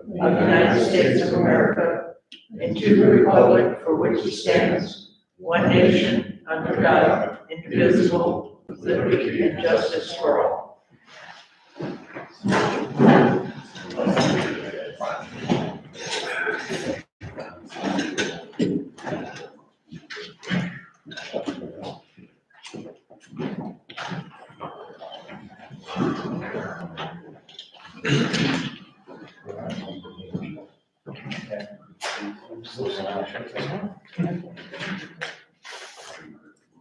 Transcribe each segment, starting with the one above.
of the United States of America and to the republic for which it stands, one nation, under God, indivisible, with liberty and justice for all.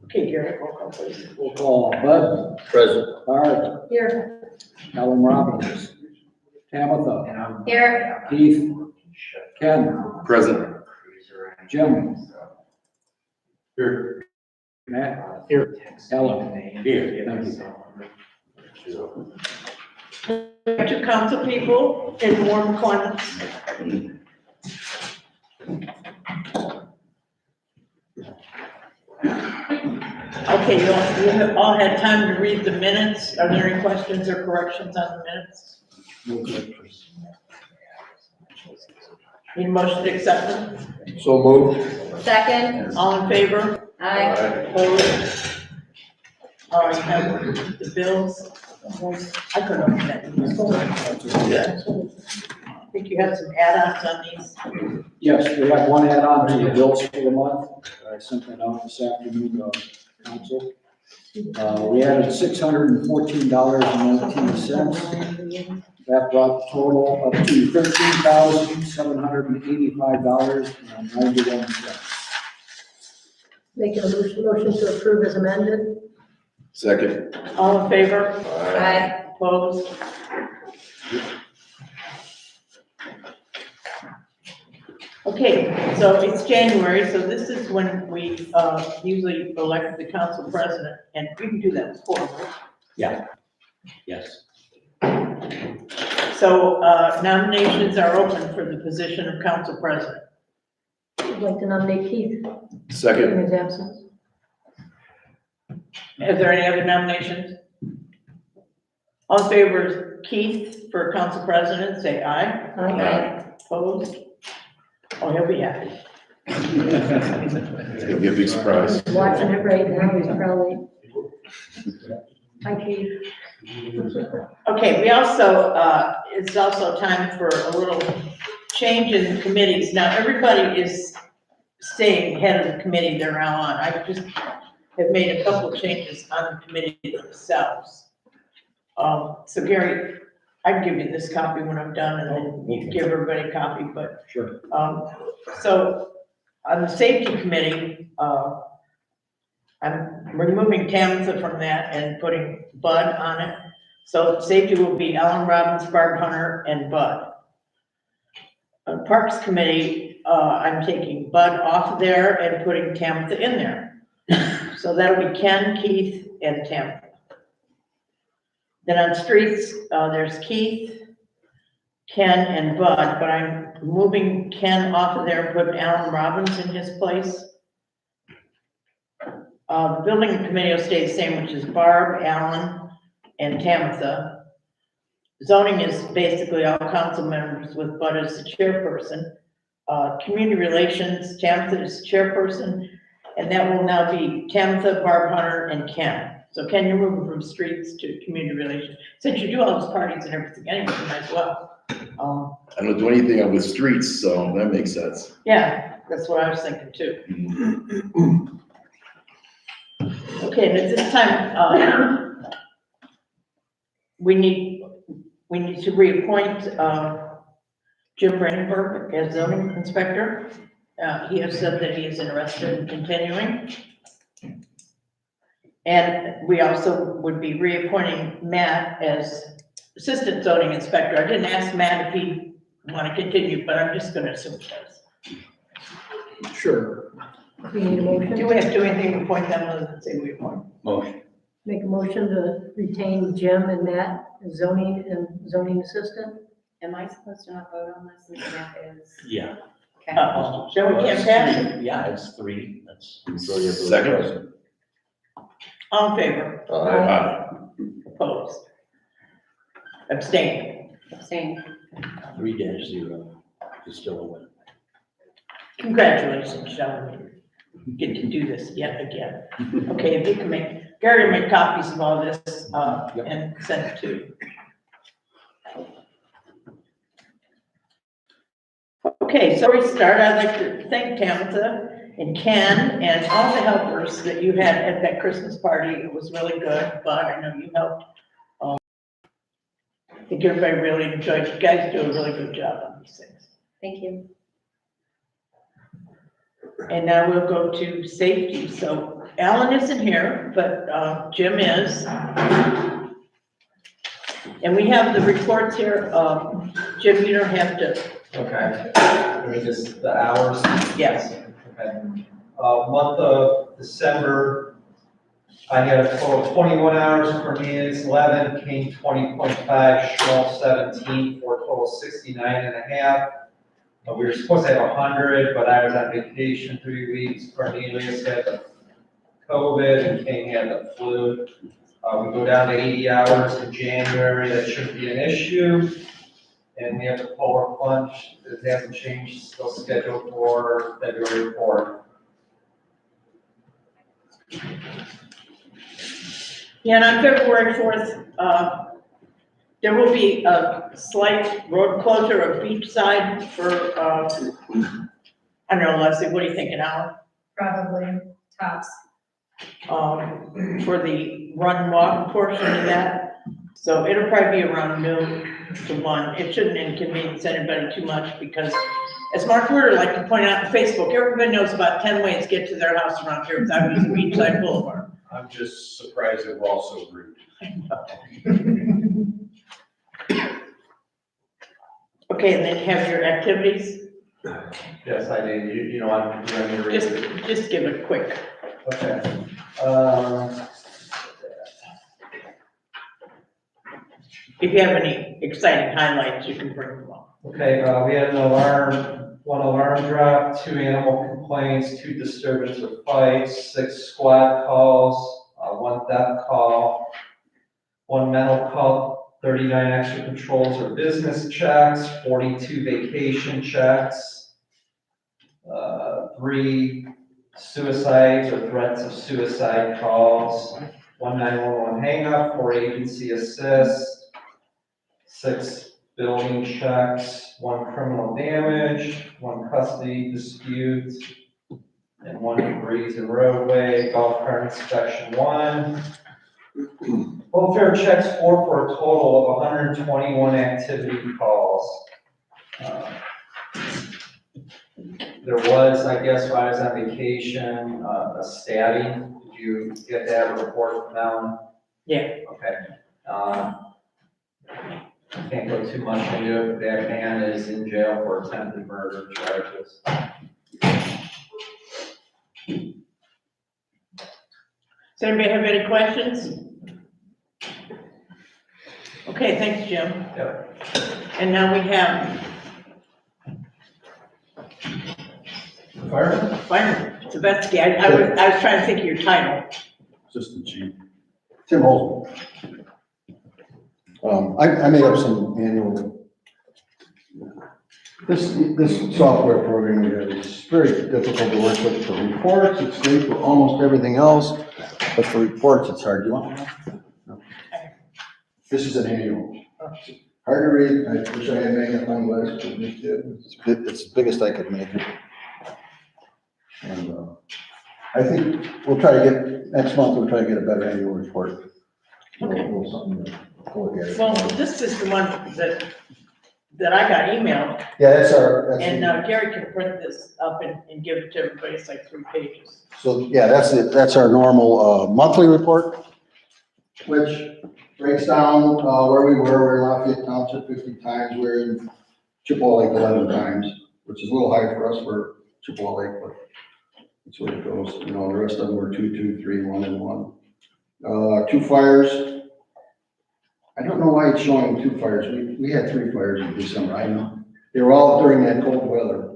Okay, Gary, roll call, please. We'll call Bud. Present. Barb. Here. Ellen Robbins. Tamitha. Here. Keith. Ken. Present. Jim. Here. Matt. Here. Ellen. Here. Thank you. To council people in warm climates. Okay, you all had time to read the minutes. Are there any questions or corrections on the minutes? Need a motion to accept them? So moved. Second. All in favor? Aye. Opposed? All right, have the bills. I couldn't open that. Yeah. I think you have some add-ons on these. Yes, we have one add-on to the bills for the month. I sent that out this afternoon to council. We added $614.19. That brought the total up to $13,785.91. Making a motion to approve as amended. Second. All in favor? Aye. Opposed? Okay, so it's January, so this is when we usually elect the council president, and we can do that before, right? Yeah. Yes. So nominations are open for the position of council president. I'd like to nominate Keith in Second. his absence. Is there any other nominations? All in favor of Keith for council president, say aye. Aye. Opposed? Oh, he'll be happy. It's gonna be a big surprise. He's watching it right now, he's probably. Hi, Keith. Okay, we also, it's also time for a little change in the committees. Now, everybody is staying head of the committee they're now on. I just have made a couple of changes on the committee themselves. So Gary, I can give you this copy when I'm done, and then you can give everybody a copy, but, Sure. so on the safety committee, I'm removing Tamitha from that and putting Bud on it. So safety will be Ellen Robbins, Barb Hunter, and Bud. On Parks Committee, I'm taking Bud off of there and putting Tamitha in there. So that'll be Ken, Keith, and Tamitha. Then on streets, there's Keith, Ken, and Bud, but I'm moving Ken off of there and putting Alan Robbins in his place. The building committee will stay the same, which is Barb, Alan, and Tamitha. Zoning is basically all council members with Bud as the chairperson. Community relations, Tamitha is chairperson, and that will now be Tamitha, Barb Hunter, and Ken. So Ken, you're moving from streets to community relations. Since you do all those parties and everything anyway, you might as well. I don't do anything with streets, so that makes sense. Yeah, that's what I was thinking too. Okay, and at this time, we need to reappoint Jim Brandenburg as zoning inspector. He has said that he is interested in continuing. And we also would be reappointing Matt as assistant zoning inspector. I didn't ask Matt if he want to continue, but I'm just gonna assume he does. Sure. We need a motion. Do we have to do anything to appoint them other than say we appoint? Motion. Make a motion to retain Jim and Matt as zoning assistant. Am I supposed to not vote on this since that is? Yeah. Okay. So we can't pass it? Yeah, it's 3, that's. Second. All in favor? Aye. Opposed? Abstain? Abstain. 3-0 is still a win. Congratulations, gentlemen. Get to do this yet again. Okay, if you can Gary will make copies of all this, and send it to you. Okay, so we start, I'd like to thank Tabitha and Ken and all the helpers that you had at that Christmas party. It was really good, but I know you helped. I think everybody really enjoyed it. You guys do a really good job on these things. Thank you. And now we'll go to safety. So Alan isn't here, but Jim is. And we have the reports here. Jim, you don't have to, Okay, I mean, just the hours. yes. Okay. Month of December, I had a total of 21 hours, Cornelius 11, King 20.5, Schmaltz 17, for a total of 69 and a half. We were supposed to have 100, but I was on vacation 3 weeks. Cornelius had the COVID and King had the flu. We go down to 80 hours in January, that shouldn't be an issue. And we have the polar plunge, it hasn't changed, still scheduled for February 4th. Yeah, and on February 4th, there will be a slight road closure of beachside for, I don't know, Leslie, what are you thinking, Alan? Probably tops. For the run and walk portion of that. So it'll probably be around noon to 1. It shouldn't inconvenience anybody too much because, as Mark Werder liked to point out on Facebook, everybody knows about 10 ways to get to their house around here without using Beachside Boulevard. I'm just surprised that we're all so rude. Okay, and then have your activities. Yes, I did, you know, I'm going to Just give a quick. Okay. If you have any exciting highlights, you can bring them up. Okay, we had an alarm, 1 alarm drop, 2 animal complaints, 2 disturbance or fights, 6 squad calls, 1 death call, 1 mental call, 39 extra patrols or business checks, 42 vacation checks, 3 suicides or threats of suicide calls, 1 911 hang-up, 4 agency assist, 6 building checks, 1 criminal damage, 1 custody dispute, and 1 debris and roadway, golf cart inspection 1. Welfare checks 4 for a total of 121 activity calls. There was, I guess, while I was on vacation, a stabbing. Did you get that report from Alan? Yeah. Okay. Can't go too much into it, but that man is in jail for attempted murder charges. Does anybody have any questions? Okay, thanks, Jim. Yep. And now we have Fireman Savetsky. I was trying to think of your title. Assistant Chief. Tim Holzman. I made up some manual. This software program is very difficult to work with. For reports, it's great for almost everything else, but for reports, it's hard. Do you want one? No. This is an annual. Hard to read. I wish I had magnifying glass, but it's the biggest I could make it. And I think we'll try to get, next month, we'll try to get a better annual report. Okay. We'll something to look at. Well, this is the one that I got emailed, Yeah, that's our, and Gary can print this up and give it to everybody. It's like 3 pages. so, yeah, that's it. That's our normal, monthly report, which breaks down, where we were. We're in Lafayette Township 50 times. We're in Chippewa Lake 11 times, which is a little high for us for Chippewa Lake, but that's where it goes. You know, the rest of them were 2, 2, 3, 1, and 1. 2 fires. I don't know why it's showing 2 fires. We had 3 fires in December. I know. They were all during that cold weather.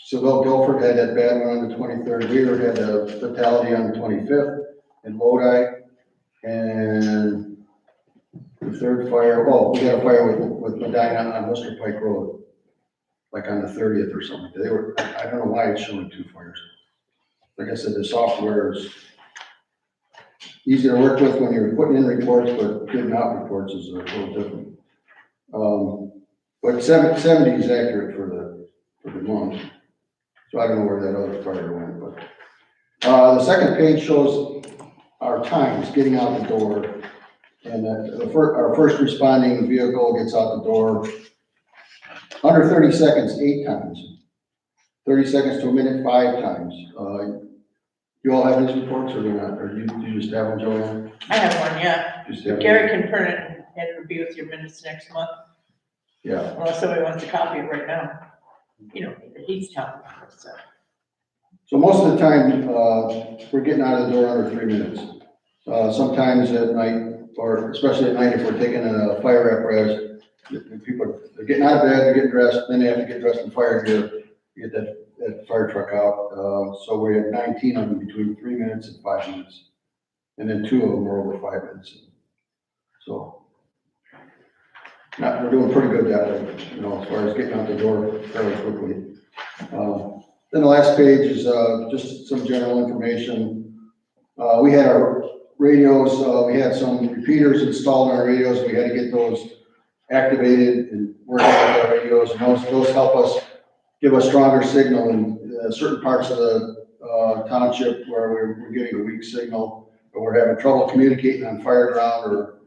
Seville Guilford had that bad one on the 23rd. Weaver had a fatality on the 25th in Lodi. And The third fire, oh, we had a fire with Medina on Worcester Pike Road, like on the 30th or something. They were, I don't know why it's showing 2 fires. Like I said, the software is easy to work with when you're putting in reports, but giving out reports is a little different. But 70 is accurate for the month. So I don't know where that other fire went, but, the second page shows our times getting out the door. And our first responding vehicle gets out the door under 30 seconds, 8 times. 30 seconds to a minute, 5 times. You all have these reports or not? Or you just have them, Joanne? I have one, yeah. Just have them? Gary can print it and it'll be with your minutes next month, Yeah. unless somebody wants a copy of it right now. You don't need it, he's telling me, so. So most of the time, we're getting out of the door under 3 minutes. Sometimes at night, or especially at night if we're taking a fire apparatus, people are getting out of bed, they're getting dressed, then they have to get dressed in fire gear to get that fire truck out. So we have 19 of them between 3 minutes and 5 minutes. And then 2 of them are over 5 minutes. So we're doing pretty good that way, as far as getting out the door fairly quickly. Then the last page is just some general information. We had our radios, we had some repeaters installed in our radios. We had to get those activated and working with our radios. And those help us give a stronger signal in certain parts of the township where we're getting a weak signal, or we're having trouble communicating on fire ground or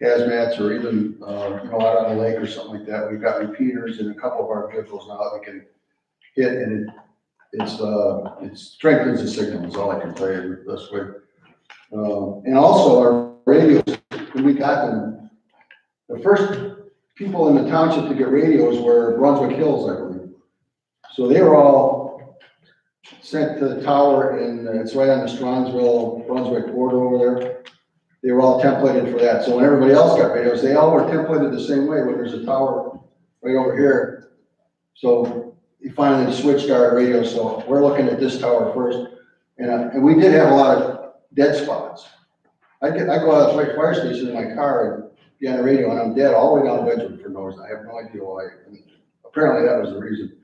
hazmats, or even out on the lake or something like that. We've got repeaters in a couple of our vehicles now that we can hit, and it strengthens the signal, is all I can tell you this way. And also our radios, when we got them, the first people in the township to get radios were Brunswick Hills, I believe. So they were all sent to the tower, and it's right on the Strongsville, Brunswick border over there. They were all templated for that. So when everybody else got radios, they all were templated the same way when there's a tower right over here. So we finally switched our radio. So we're looking at this tower first. And we did have a lot of dead spots. I go out of the fire station in my car and be on the radio, and I'm dead all the way down Wedgwood for no reason. I have no idea why. And apparently that was the reason.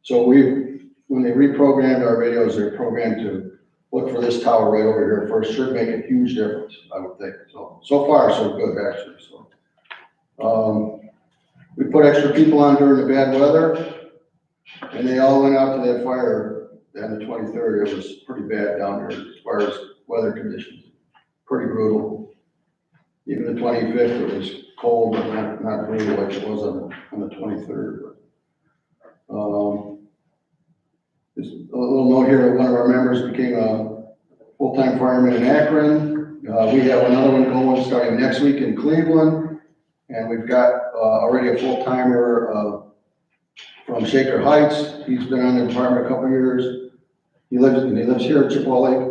So when they reprogrammed our radios, they're programmed to look for this tower right over here first. Should make a huge difference, I would think. So far, so good, actually. So we put extra people on during the bad weather, and they all went out to that fire on the 23rd. It was pretty bad down there as far as weather conditions. Pretty brutal. Even the 25th, it was cold, but not brutal like it was on the 23rd. Just a little note here that one of our members became a full-time fireman in Akron. We have another one going starting next week in Cleveland. And we've got already a full-timer from Shaker Heights. He's been on the department a couple of years. He lives here at Chippewa Lake.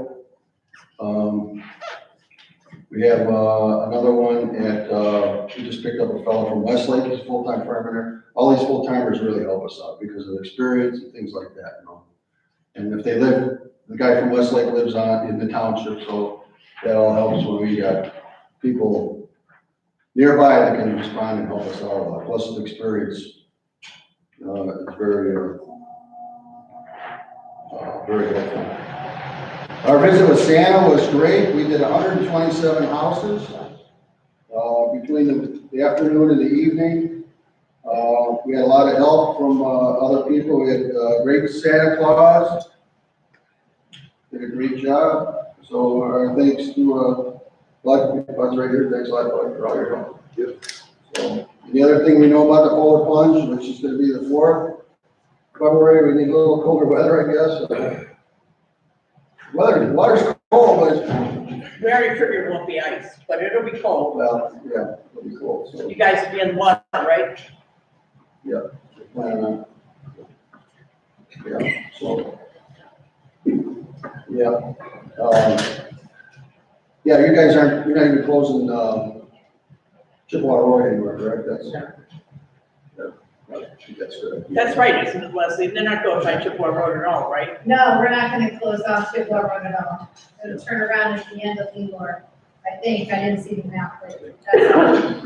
We have another one we just picked up a fellow from Westlake. He's a full-time fireman there. All these full-timers really help us out because of experience and things like that, And if the guy from Westlake lives in the township, so that all helps when we got people nearby that can respond and help us out a lot. Plus the experience is very helpful. Our visit with Santa was great. We did 127 houses between the afternoon and the evening. We had a lot of help from other people. We had great Santa Claus. Did a great job. So our thanks to Bud. Bud's right here. Thanks a lot, Bud, for all your help. Yep. So the other thing we know about the polar plunge, which is going to be the 4th February, we need a little colder weather, I guess. Water's cold, but We already figured it won't be ice, but it'll be cold. well, yeah, it'll be cold. So You guys will be in the water, right? yeah, plan on. Yeah, so yeah, yeah. You're not even closing Chippewa Road anymore, correct? That's good. That's right, isn't it, Leslie? They're not going by Chippewa Road at all, right? No, we're not gonna close off Chippewa Road at all. It'll turn around at the end of Lemoore. I I think, I didn't see the map, but that's all.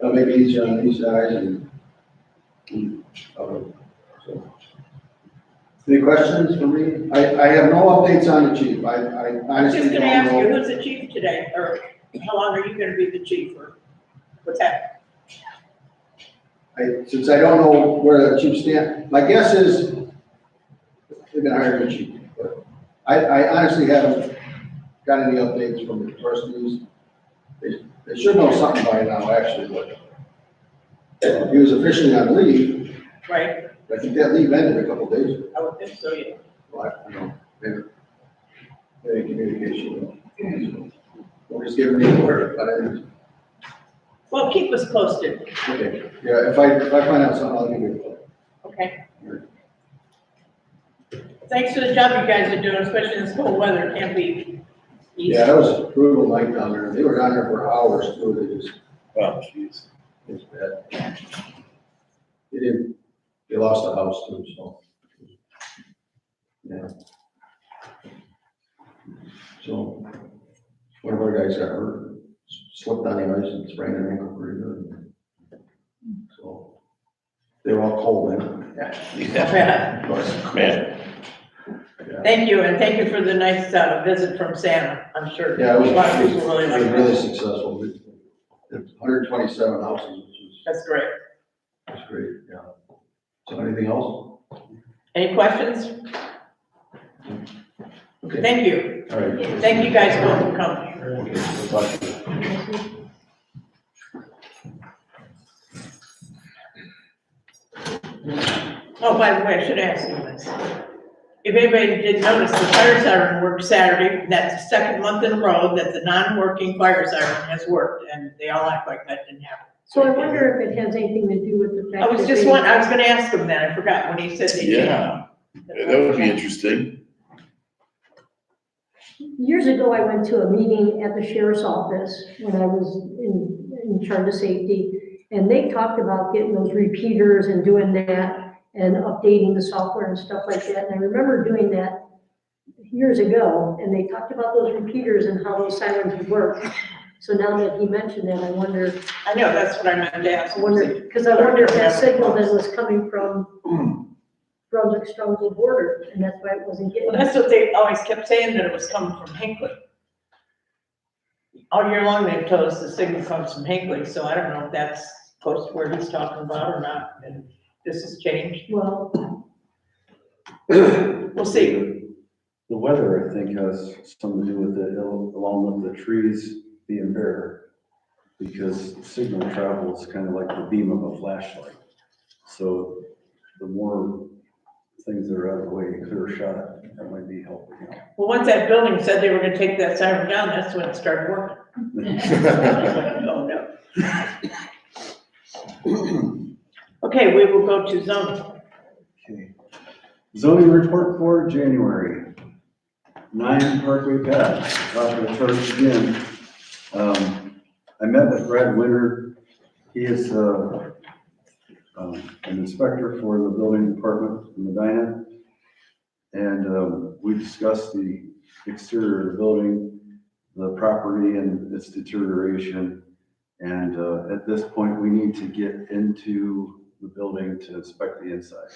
That'll make it easier on these guys and. So. Any questions for me? I have no updates on the chief. I I was honestly just don't gonna ask you, know. who's the chief today, or how long are you gonna be the chief, or what's that? Since I don't know where the chief stand, my guess is they're gonna hire a chief. But I honestly haven't got any updates from the trustees. They should know something by now, actually, but he was officially on leave. Right, I think that leave ended a couple days ago. I would think so, yeah. Well, I don't know, maybe communication. We're just giving me a word, but Well, keep us posted, okay, yeah, if I find out something, I'll give you a call. okay? Thanks for the job you guys are doing, especially in this cold weather, it can't be easy. Yeah, that was a brutal night down there. They were down there for hours too. They just, Oh, jeez. it was bad. They lost the house too, so. Yeah. So, one of our guys got hurt, slipped on the ice and sprained an ankle pretty good. So, they were all cold then. Yeah. Man, Thank you, and thank you for the nice visit from Santa, I'm sure. Yeah, it was, A lot of people really it like was really it. successful. It's 127 houses, which That's great. is great, yeah. So anything else? Any questions? Okay, Thank you. all right. Thank you guys both for coming. Okay, we'll talk to you. Oh, by the way, I should ask you this. If anybody didn't notice, the fire siren worked Saturday, that's the second month in a row that the non-working fire siren has worked, and they all act like that didn't happen. So I wonder if it has anything to do with the fact I was that just they- I was gonna ask him that, I forgot when he said they changed. yeah, that would be interesting. Years ago, I went to a meeting at the sheriff's office when I was in charge of safety, and they talked about getting those repeaters and doing that and updating the software and stuff like that. And I remember doing that years ago, and they talked about those repeaters and how those sirens would work. So now that he mentioned that, I wonder, I know, that's what I meant to ask. because I wonder if that signal then was coming from Brunswick-Strongwood border, and that's why it wasn't Well, getting. that's what they always kept saying, that it was coming from Hinckley. All year long, they've told us the signal comes from Hinckley, so I don't know if that's close to where he's talking about or not, and this has changed. Well, We'll see. The weather, I think, has something to do with it, along with the trees being bare. Because signal travel is kind of like the beam of a flashlight. So the more things that are out of the way, clear shot, that might be helping out. Well, once that building said they were gonna take that siren down, that's when it started working. Oh, no. Okay, we will go to zoning. Okay. Zoning report for January. 9 Parkway Path, top of the charts again. I met with Brad Winter. He is an inspector for the building department in Medina. And we discussed the exterior of the building, the property and its deterioration. And at this point, we need to get into the building to inspect the inside.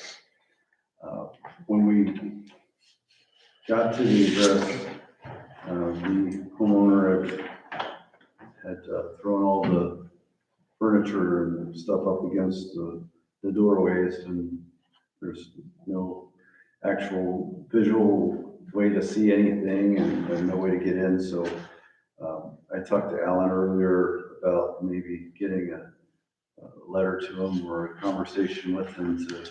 When we got to the address, the homeowner had thrown all the furniture and stuff up against the doorways, and there's no actual visual way to see anything and no way to get in. So I talked to Alan earlier about maybe getting a letter to him or a conversation with him to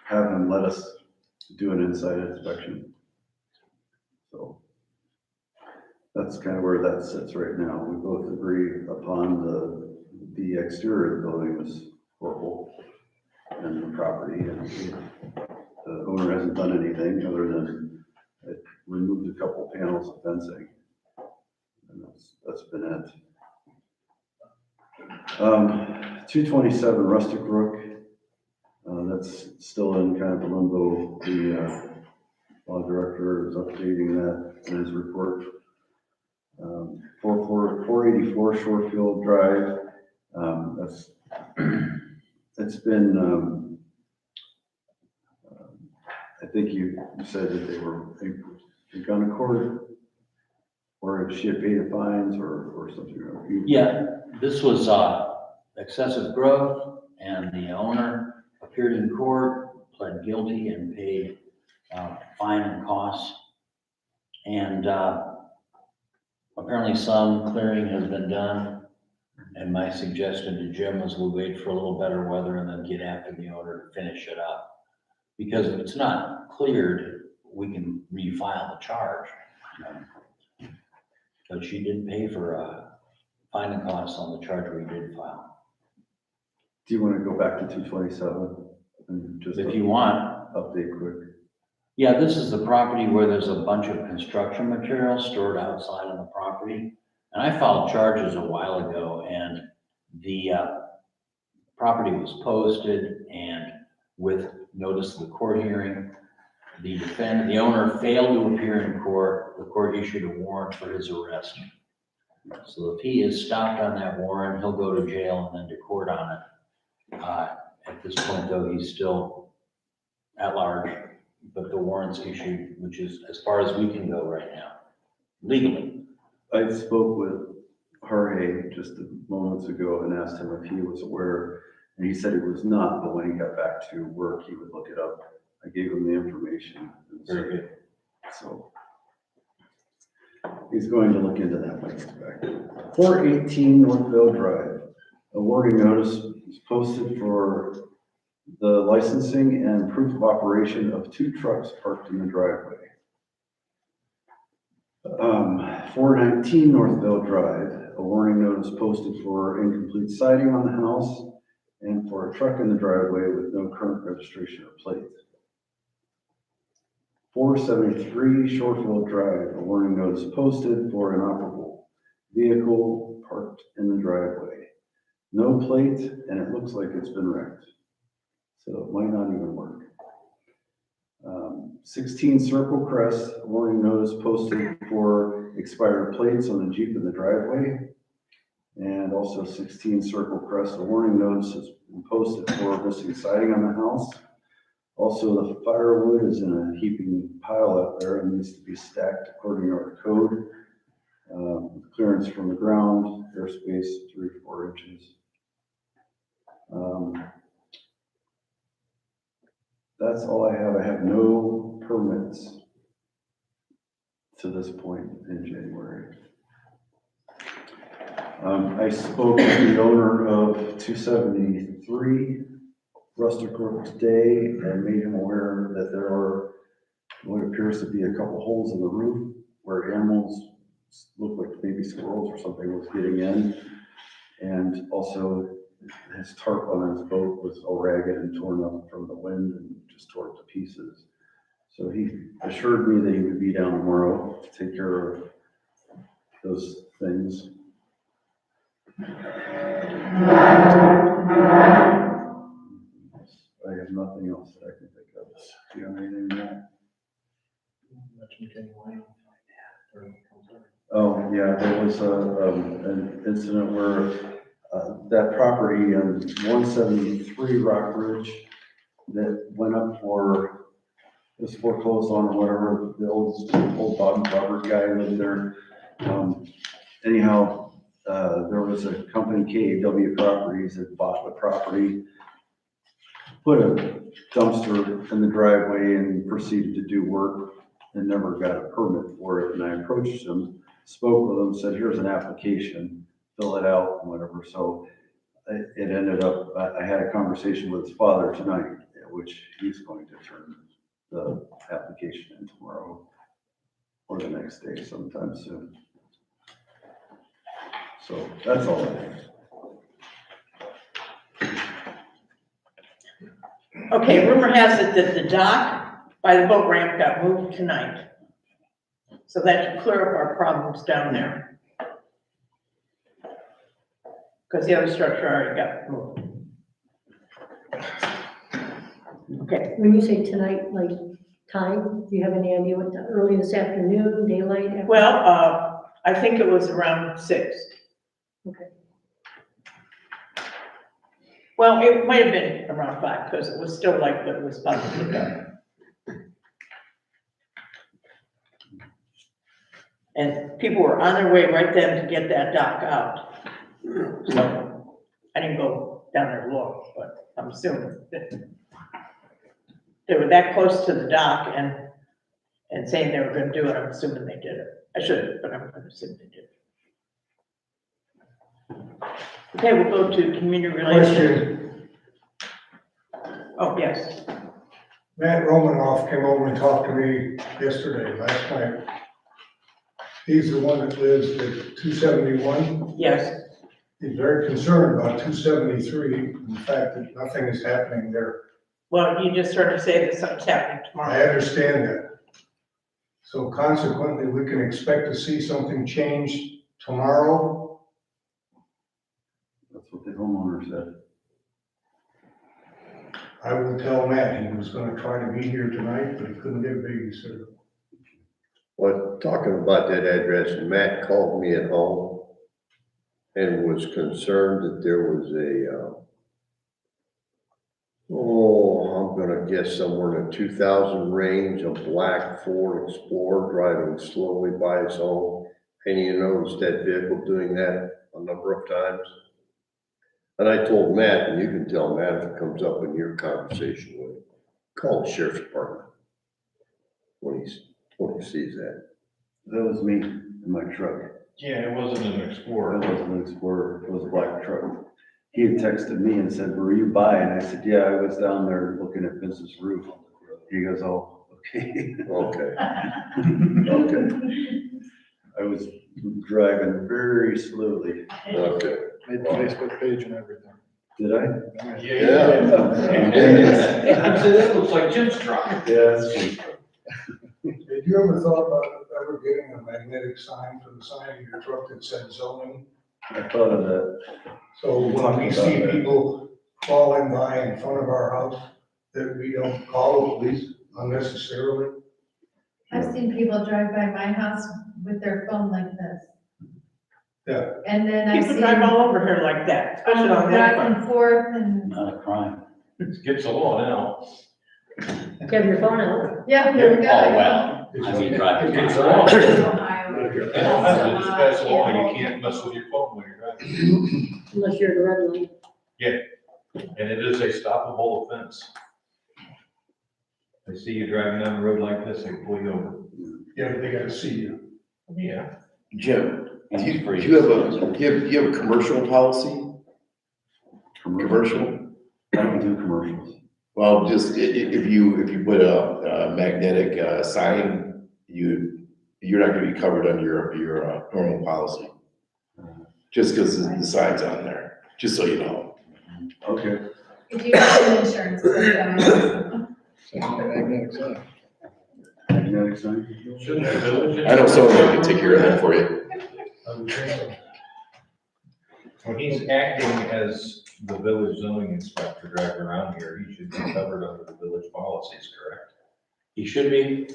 have him let us do an inside inspection. So that's kind of where that sits right now. We both agree upon the exterior of the building is horrible and the property, and the owner hasn't done anything other than it removed a couple panels of fencing. And that's been it. 227 Rustic Brook, that's still in kind of a limbo. The law director is updating that in his report. 484 Shorefield Drive. It's been, I think you said that they've gone to court, or if she had paid the fines or something. Yeah, this was excessive growth, and the owner appeared in court, pled guilty, and paid fine and costs. And apparently some clearing has been done. And my suggestion to Jim was we wait for a little better weather and then get after the owner to finish it up. Because if it's not cleared, we can refile the charge. But she didn't pay for fine and costs on the charge we did file. Do you want to go back to 227 and just If you want. update quick? Yeah, this is the property where there's a bunch of construction material stored outside of the property. And I filed charges a while ago, and the property was posted, and with notice of the court hearing, the owner failed to appear in court. The court issued a warrant for his arrest. So if he is stopped on that warrant, he'll go to jail and then to court on it. At this point, though, he's still at large, but the warrant's issued, which is as far as we can go right now, legally. I spoke with Jorge just moments ago and asked him if he was aware, and he said he was not, but when he got back to work, he would look it up. I gave him the information. Very good. So he's going to look into that when he gets back. 418 Northville Drive. Awarding notice is posted for the licensing and proof of operation of 2 trucks parked in the driveway. 419 Northville Drive, a warning notice posted for incomplete siding on the house and for a truck in the driveway with no current registration or plate. 473 Shorefield Drive, a warning notice posted for inoperable vehicle parked in the driveway. No plate, and it looks like it's been wrecked. So it might not even work. 16 Circle Crest, a warning notice posted for expired plates on the Jeep in the driveway. And also 16 Circle Crest, a warning notice has been posted for missing siding on the house. Also, the firewood is in a heaping pile out there and needs to be stacked according to our code. Clearance from the ground, airspace 3 to 4 inches. That's all I have. I have no permits to this point in January. I spoke with the owner of 273 Rustic Brook today and made him aware that there are what appears to be a couple holes in the roof where animals look like maybe squirrels or something was getting in. And also his tarp on his boat was all ragged and torn up from the wind and just tore to pieces. So he assured me that he would be down tomorrow to take care of those things. I have nothing else that I can think of. Do you have anything more? Oh, yeah, there was an incident where that property on 173 Rock Ridge that went up for, was foreclosed on or whatever, the old Bob and Robert guy lived there. Anyhow, there was a company, KAW Properties, that bought the property, put a dumpster in the driveway and proceeded to do work and never got a permit for it. And I approached him, spoke with him, said, here's an application, fill it out and whatever. So it ended up, I had a conversation with his father tonight, which he's going to turn the application in tomorrow or the next day sometime soon. So that's all I have. Okay, rumor has it that the dock by the boat ramp got moved tonight. So that should clear up our problems down there. Because the other structure already got moved. Okay, When you say tonight, like time, do you have any idea what, early this afternoon, daylight? well, I think it was around 6. Okay. Well, it might have been around 5, because it was still like, it was about to pick up. And people were on their way right then to get that dock out. So I didn't go down there to look, but I'm assuming that they were that close to the dock and saying they were gonna do it. I'm assuming they did it. I shouldn't, but I'm gonna assume they did. Okay, we'll go to community relations. Oh, yes. Matt Romanoff came over and talked to me yesterday, last night. He's the one that lives at 271. Yes. He's very concerned about 273, and the fact that nothing is happening there. Well, you just heard her say that something's happening I tomorrow. understand that. So consequently, we can expect to see something change tomorrow. That's what the homeowner said. I will tell Matt he was gonna try to be here tonight, but he couldn't get a babysitter. Well, talking about that address, Matt called me at home and was concerned that there was I'm gonna guess somewhere in the 2000 range, a black Ford Explorer driving slowly by his home. And you noticed that vehicle doing that a number of times. And I told Matt, and you can tell Matt if it comes up in your conversation with him, call the sheriff's department when he sees that. That was me in my truck. Yeah, it wasn't an Explorer. It wasn't an Explorer, it was a black truck. He had texted me and said, "Were you by?" And I said, "Yeah, I was down there looking at Vince's roof." He goes, "Oh, okay." Okay. Okay. I was driving very slowly. Okay. Made the Facebook page and everything. Did I? Yeah. That looks like Jim's truck. Yeah, that's true. Did you ever thought about ever getting a magnetic sign for the sign of your truck that said zoning? I thought of that. So when we see people crawling by in front of our house, that we don't call the police unnecessarily. I've seen people drive by my house with their phone like this. Yeah. And then I've People seen drive all over here like that, especially on that back front. and forth and, Not a crime. It gets a law now. Have your phone out. yeah, there we go. Oh, well, I mean, driving. It's a law. Ohio. That's a law, you can't mess with your phone when you're driving. Unless you're at a red light. And it is a stoppable offense. They see you driving down the road like this, they pull you over. Yeah, but they gotta see you. Yeah. Jim, do you Hands-free. have a commercial policy? Commercial? I don't do commercials. Well, just if you put a magnetic sign, you're not gonna be covered under your normal policy. Just because the sign's on there, just so you know. Okay. If you have insurance, then, Magnetic sign. Magnetic sign? Shouldn't the village? I know someone that can take care of that for you. I would think so. When he's acting as the village zoning inspector driving around here, he should be covered under the village policies, correct? He should be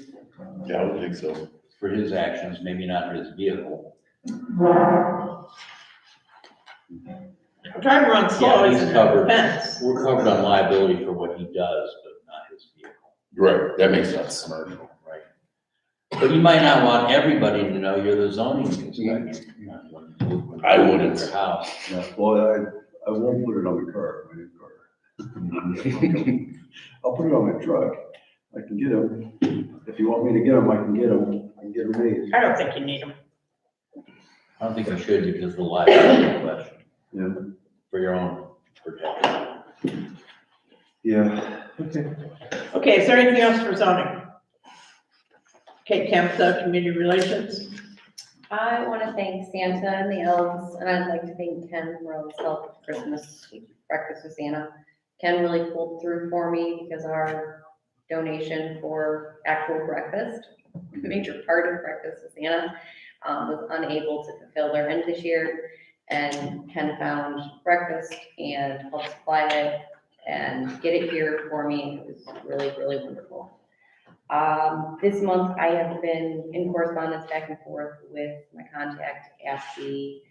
Yeah, I would think so. for his actions, maybe not his vehicle. Driving around slow Yeah, he's isn't an covered. offense. We're covered on liability for what he does, but not his vehicle. Right, that makes sense. Commercial, right? But you might not want everybody to know you're the zoning inspector. I wouldn't. Your house. Yeah, well, I won't put it on the car, my new car. I'll put it on my truck. I can get them. If you want me to get them, I can get them. I can get them made. I don't think you need them. I don't think you should because of the liability question. Yeah. For your own protection. Yeah, okay. Okay, is there anything else for zoning? Okay, Kemsa, community relations. I want to thank Santa and the elves, and I'd like to thank Ken for all his help with Christmas breakfast with Santa. Ken really pulled through for me because our donation for actual breakfast, major part of breakfast with Santa, was unable to fulfill their end this year. And Ken found breakfast and helped supply it and get it here for me. It was really, really wonderful. This month, I have been in correspondence back and forth with my contact at the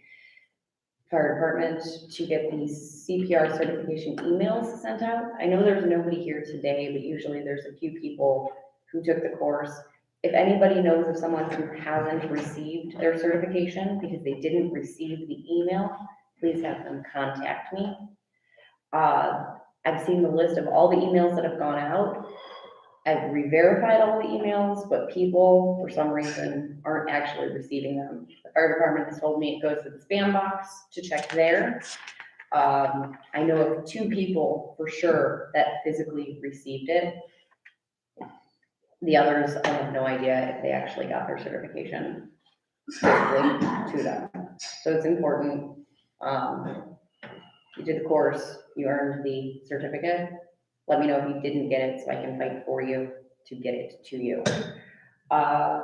fire department to get these CPR certification emails sent out. I know there's nobody here today, but usually there's a few people who took the course. If anybody knows of someone who hasn't received their certification because they didn't receive the email, please have them contact me. I've seen the list of all the emails that have gone out. I've re-verified all the emails, but people, for some reason, aren't actually receiving them. The fire department has told me it goes to the spam box to check there. I know of 2 people for sure that physically received it. The others, I have no idea if they actually got their certification physically to them. So it's important. You did the course, you earned the certificate. Let me know if you didn't get it so I can fight for you to get it to you. I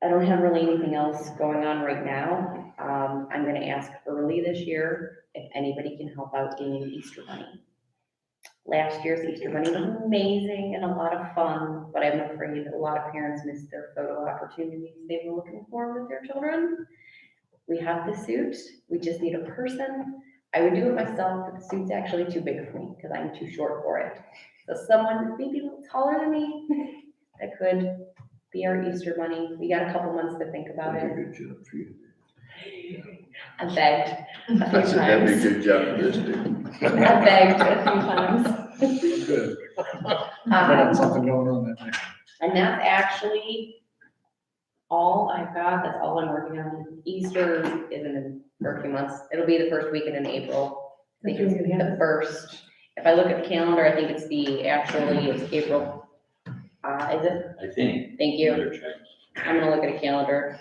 don't have really anything else going on right now. I'm gonna ask early this year if anybody can help out getting Easter bunny. Last year's Easter bunny was amazing and a lot of fun, but I'm afraid that a lot of parents missed their photo opportunities they were looking for with their children. We have the suit, we just need a person. I would do it myself, but the suit's actually too big for me because I'm too short for it. So someone maybe a little taller than me that could be our Easter bunny. We got a couple months to think about it. Good job for you. I begged a I few said, that'd be a times. good job for this dude. I begged a few times. Good. Um, Something going on that night. And that's actually all I've got. That's all I'm working on. Easter isn't for a few months. It'll be the first weekend in April. I think it's the first. If I look at the calendar, I think it's it's April. Is it? I think. Thank you. Better check. I'm gonna look at a calendar.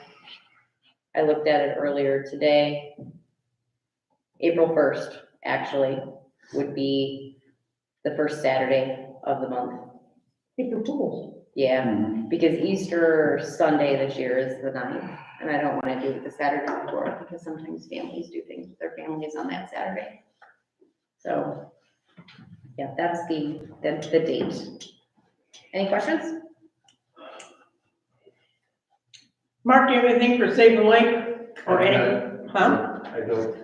I looked at it earlier today. April 1st, actually, would be the first Saturday of the month. April Fools. Yeah, because Easter Sunday this year is the 9th, and I don't wanna do it the Saturday before, because sometimes families do things with their families on that Saturday. So, yeah, that's the date. Any questions? Mark, do you have anything for Save the Lake or any, huh? I don't.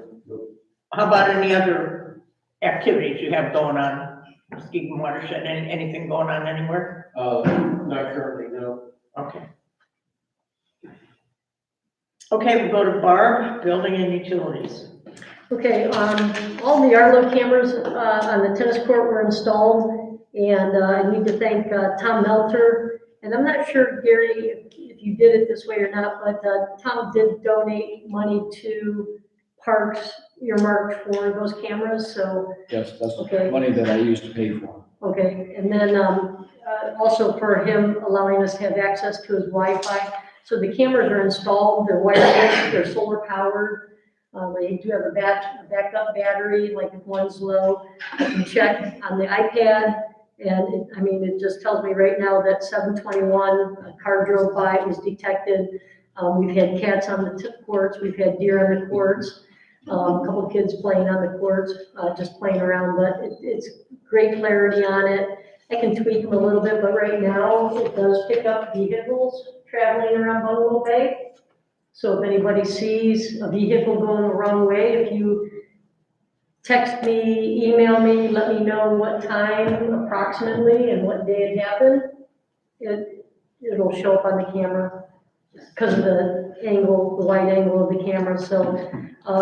How about any other activities you have going on? Muskegon Watershed, anything going on anywhere? Not currently, no. Okay. Okay, we'll go to Barb, Building and Utilities. Okay, all the Arlo cameras on the tennis court were installed, and I need to thank Tom Melter. And I'm not sure, Gary, if you did it this way or not, but Tom did donate money to parks earmarked for those cameras, so. Yes, that's Okay. money that I used to pay for. Okay, and then also for him allowing us to have access to his Wi-Fi. So the cameras are installed, they're wireless, they're solar powered. They do have a backup battery, like if one's low, I can check on the iPad. And it just tells me right now that 7:21, a car drove by, it was detected. We've had cats on the tip courts, we've had deer on the courts, a couple kids playing on the courts, just playing around, but it's great clarity on it. I can tweak them a little bit, but right now it does pick up vehicles traveling around Bungalow Bay. So if anybody sees a vehicle going the wrong way, if you text me, email me, let me know what time approximately and what day it happened, it'll show up on the camera because of the angle, the wide angle of the camera. So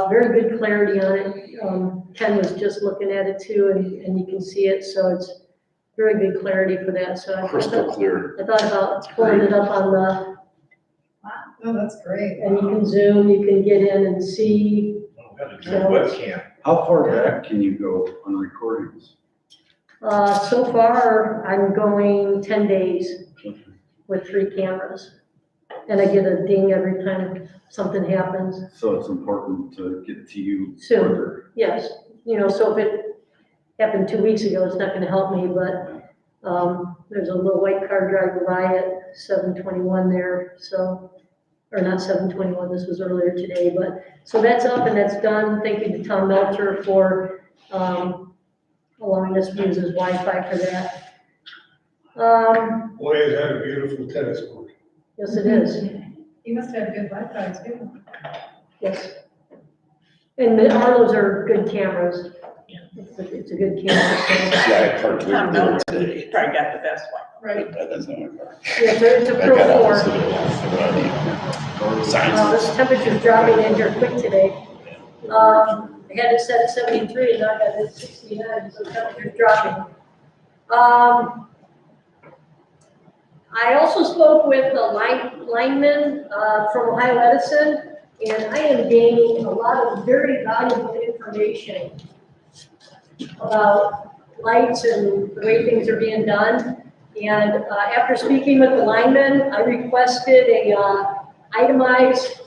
very good clarity on it. Ken was just looking at it too, and you can see it. So it's very good clarity for that. So Crystal clear. I thought about pulling it up on the, Oh, that's great. and you can zoom, you can get in and see. Oh, got a good webcam. How far back can you go on recordings? So far, I'm going 10 days with 3 cameras. And I get a ding every time something happens. So it's important to get to you Soon. quicker. Yes, so if it happened 2 weeks ago, it's not gonna help me, but, there's a little white car driving by at 7:21 there, so, or not 7:21, this was earlier today, but, so that's up and that's done. Thank you to Tom Melter for, allowing us to use his Wi-Fi for that. Boy, is that a beautiful tennis court. Yes, it is, You must have good Wi-Fi too. yes. And the Arlos are good cameras. It's a good camera. so- Yeah, I parked Tom there knows today. he probably got the best one. Right, That's not my car. yeah, it's a I Pro got out 4. this little, no idea. Signs. This temperature's dropping in here quick today. I had it set at 73 and now I got it at 69, so temperature's dropping. I also spoke with the lineman, from Ohio Edison, and I am gaining a lot of very valuable information about lights and the way things are being done. And, after speaking with the lineman, I requested a, itemized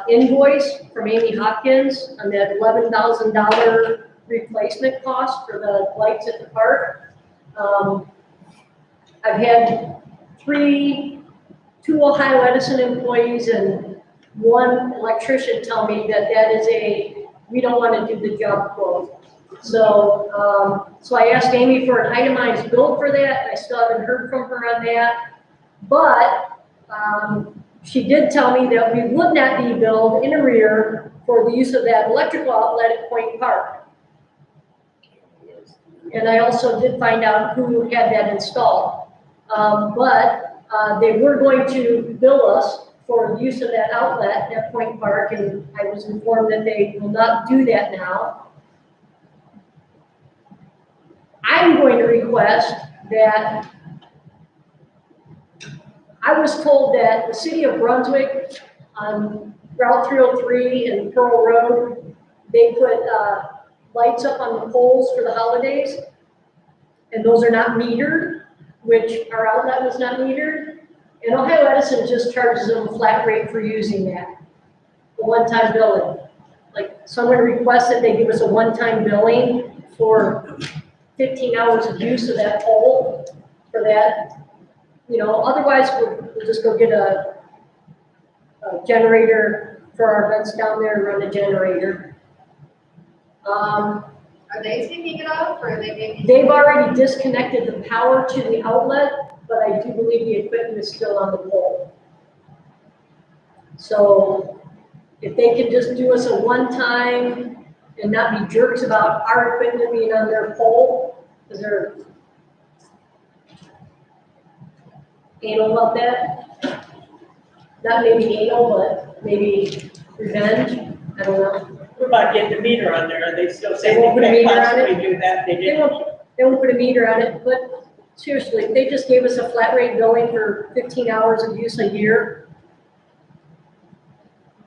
invoice from Amy Hopkins on that $11,000 replacement cost for the lights at the park. I've had two Ohio Edison employees and one electrician tell me that that is we don't want to do the job quote. So, so I asked Amy for an itemized bill for that. I still haven't heard from her on that. But, she did tell me that we would not be billed in arrear for the use of that electrical outlet at Point Park. And I also did find out who had that installed. They were going to bill us for the use of that outlet at Point Park, and I was informed that they will not do that now. I'm going to request that, I was told that the city of Brunswick on Route 303 and Pearl Road, they put lights up on the poles for the holidays, and those are not metered, which our outlet was not metered. And Ohio Edison just charges them a flat rate for using that, a one-time billing. Like someone requested they give us a one-time billing for 15 hours of use of that pole for that. You know, otherwise we'll just go get a generator for our events down there and run a generator. Are they taking it off or are they maybe? They've already disconnected the power to the outlet, but I do believe the equipment is still on the pole. So if they can just do us a one-time and not be jerks about our equipment being on their pole, because they're anal about that. Not maybe anal, but maybe revenge, I don't know. What about getting the meter on there? They still say They won't put a they meter can't on it? possibly do that. They They didn't. won't put a meter on it, but seriously, if they just gave us a flat rate billing for 15 hours of use a year,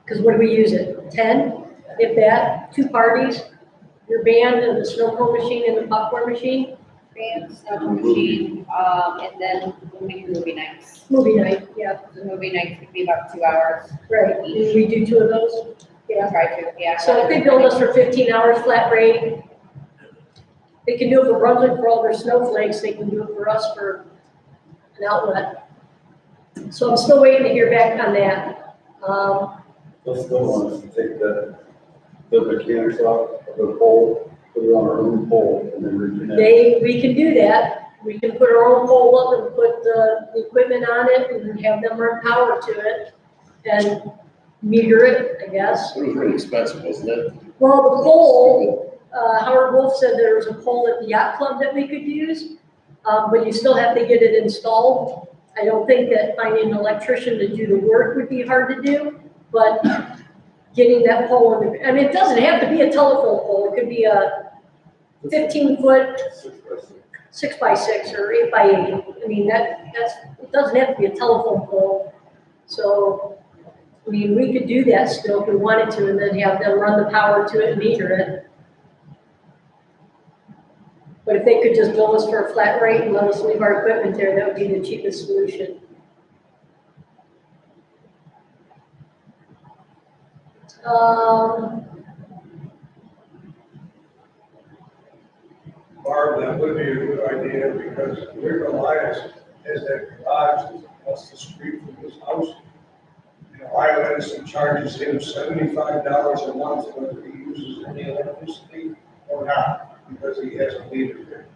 because what do we use it, 10, if that, 2 parties, your band and the snow cone machine and the popcorn machine, Band, snow machine, and then we'll make movie nights. movie night, yeah, The movie nights could be about 2 hours. right, and we do 2 of those, yeah. Try to, yeah. So if they build us for 15 hours flat rate, they can do it for Brunswick for all their snowflakes, they can do it for us for an outlet. So I'm still waiting to hear back on that. They'll still want us to take the mechanics off of the pole, put it on our own pole, and then reconnect. We can do that. We can put our own pole up and put the equipment on it and have them run power to it and meter it, I guess. It was really expensive, wasn't it? Well, the pole, Howard Wolf said there was a pole at the yacht club that we could use, but you still have to get it installed. I don't think that finding an electrician to do the work would be hard to do, but getting that pole, I mean, it doesn't have to be a telephone pole. It could be a 15-foot 6x6 or 8x8. I mean, it doesn't have to be a telephone pole. So, I mean, we could do that still if we wanted to, and then have them run the power to it and meter it. But if they could just bill us for a flat rate and let us leave our equipment there, that would be the cheapest solution. Barb, that would be a good idea, because Rick Elias has that garage across the street from his house. And Ohio Edison charges him $75 a month whether he uses any electricity or not, because he has a meter there.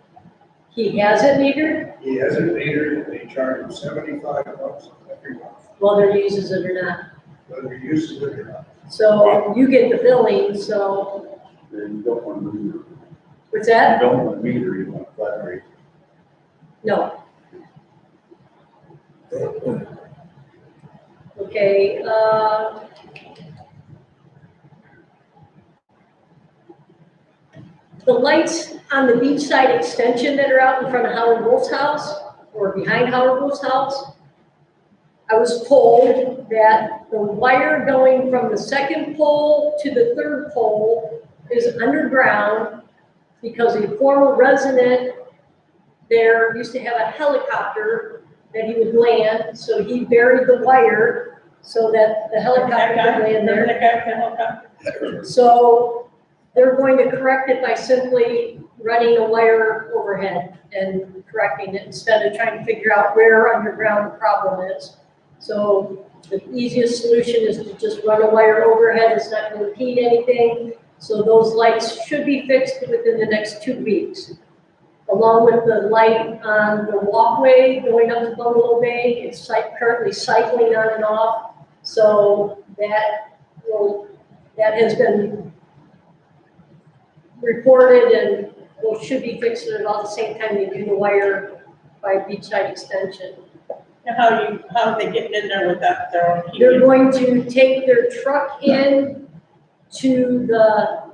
He has it metered, He has it metered, and they charge him $75 every month, whether he uses it or not. whether he uses it or not. So you get the billing, so, Then you don't want to meter. what's You that? don't want meter, you want flat rate. No. Okay, the lights on the beachside extension that are out in front of Howard Wolf's house, or behind Howard Wolf's house, I was told that the wire going from the second pole to the third pole is underground because a former resident there used to have a helicopter that he would land, so he buried the wire so that the helicopter could land there. Remember that guy with the helicopter? So they're going to correct it by simply running a wire overhead and correcting it instead of trying to figure out where underground the problem is. So the easiest solution is to just run a wire overhead. It's not going to impede anything. So those lights should be fixed within the next 2 weeks. Along with the light on the walkway going up to Bungalow Bay, it's currently cycling on and off. So that has been reported and should be fixed at about the same time they do the wire by beachside extension. How are they getting in there without their own key? They're going to take their truck in to the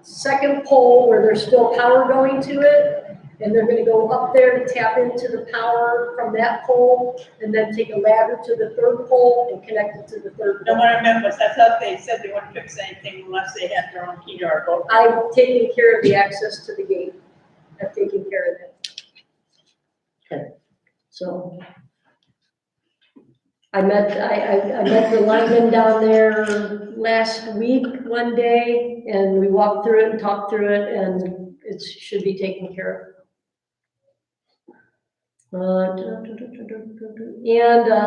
second pole where there's still power going to it, and they're gonna go up there to tap into the power from that pole, and then take a ladder to the third pole and connect it to the third No, pole. what I meant was, I thought they said they wouldn't fix anything unless they had their own key to our boat. I've taken care of the access to the gate. I've taken care of it. Okay. So. I met the lineman down there last week, one day, and we walked through it and talked through it, and it should be taken care of. And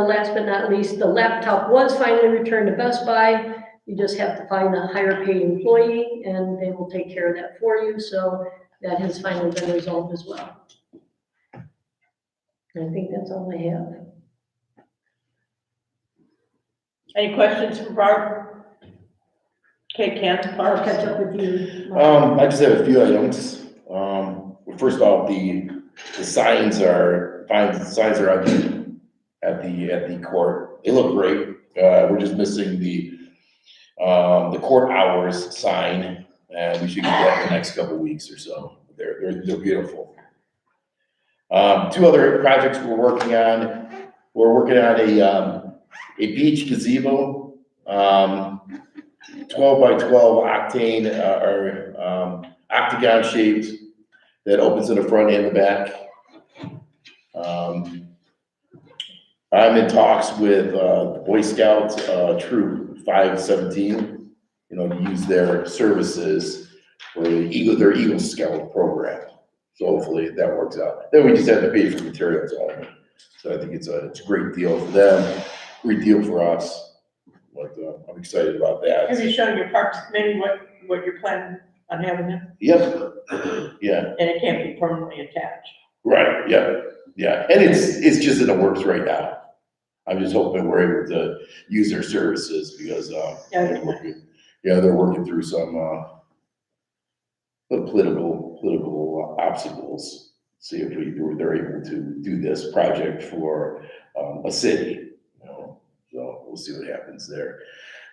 last but not least, the laptop was finally returned to Best Buy. You just have to find a higher paid employee, and they will take care of that for you, so that has finally been resolved as well. I think that's all I have. Any questions for Barb? Okay, Ken, I'll Barb. catch up with you. I just have a few items. First off, the signs are fine. The signs are at the court. They look great. We're just missing the court hours sign, and we should get that in the next couple of weeks or so. They're beautiful. Two other projects we're working on. We're working on a beach gazebo, 12 by 12 octane or octagon shaped that opens in the front and the back. I'm in talks with the Boy Scouts Troop 517, to use their services for their Eagle Scout program. So hopefully that works out. Then we just have to pay for materials only. So I think it's a great deal for them, great deal for us. But I'm excited about that. Have you shown your Parks Committee what you're planning on having them? Yep, yeah, And it can't be permanently attached. right, yeah, and it's just in the works right now. I'm just hoping we're able to use their services because, they're working through some, political obstacles. See if they're able to do this project for, a city, so we'll see what happens there.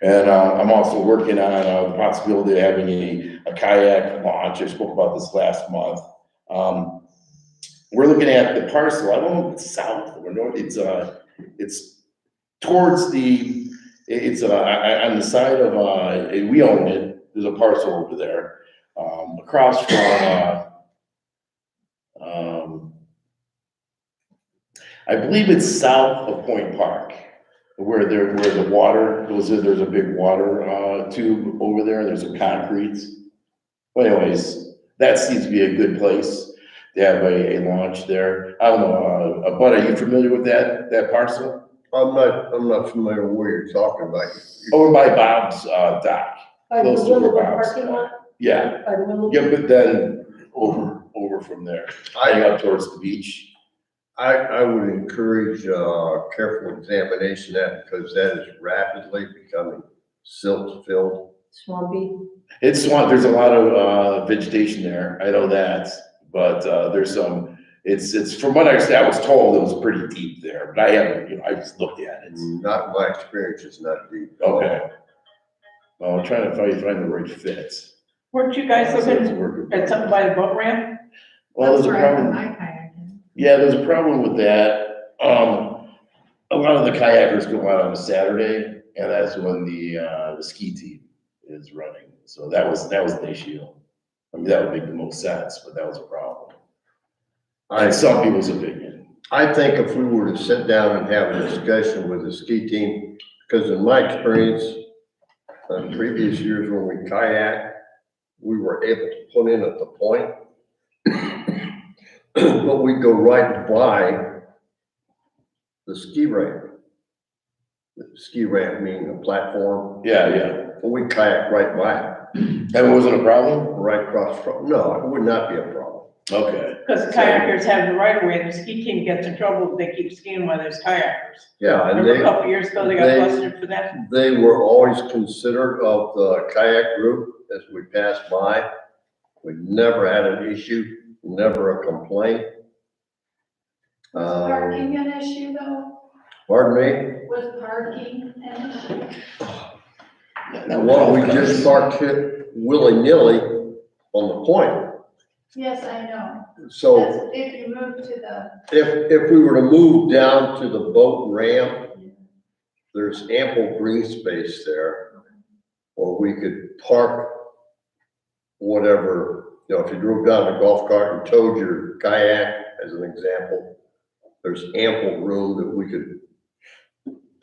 And, I'm also working on, the possibility of having a kayak launch. I spoke about this last month. We're looking at the parcel. I don't know if it's south or north. It's towards on the side of, we own it. There's a parcel over there, across from, I believe it's south of Point Park, where the water goes in. There's a big water, tube over there. There's some concrete. But anyways, that seems to be a good place to have a launch there. I don't know, Bud, are you familiar with that parcel? I'm not familiar with what you're talking about. Over by Bob's, dock. By the Close to where Willowwood Bob's parking lot? Yeah, By the Willowwood? yeah, but then over over from there, heading up towards the beach. I would encourage, careful examination of that because that is rapidly becoming silt filled. Swampy. It's swamp, there's a lot of, vegetation there, I know that, but, there's some, it's, from what I was told, it was pretty deep there, but I haven't, I just looked at it. Not in my experience, it's not deep. Okay. Well, I'm trying to find the right fits. Weren't you guys So it's looking working. at something by the boat ramp? Well, there's That's a where I put problem. my kayak in. Yeah, there's a problem with that. A lot of the kayakers go out on a Saturday, and that's when the ski team is running. So that was an issue. I mean, that would make the most sense, but that was a problem. In some people's opinion. I think if we were to sit down and have a discussion with the ski team, because in my experience, in previous years when we kayak, we were able to put in at the point. But we go right by the ski ramp. The ski ramp meaning a platform, Yeah. and we kayak right by it, And it wasn't a problem? right across from, no, it would not be a problem. Okay. Because the kayakers have the right of way, and the ski team gets in trouble if they keep skiing while there's kayakers. Yeah, and Remember a couple years ago, they got they- busted for that? they were always considerate of the kayak group as we passed by. We never had an issue, never a complaint. Was parking an issue though? Pardon me? Was parking an issue? Well, we just parked it willy-nilly on the point. Yes, I know. So That's if you move to the, if we were to move down to the boat ramp, there's ample green space there. Or we could park whatever, if you drove down a golf cart and towed your kayak, as an example, there's ample room that we could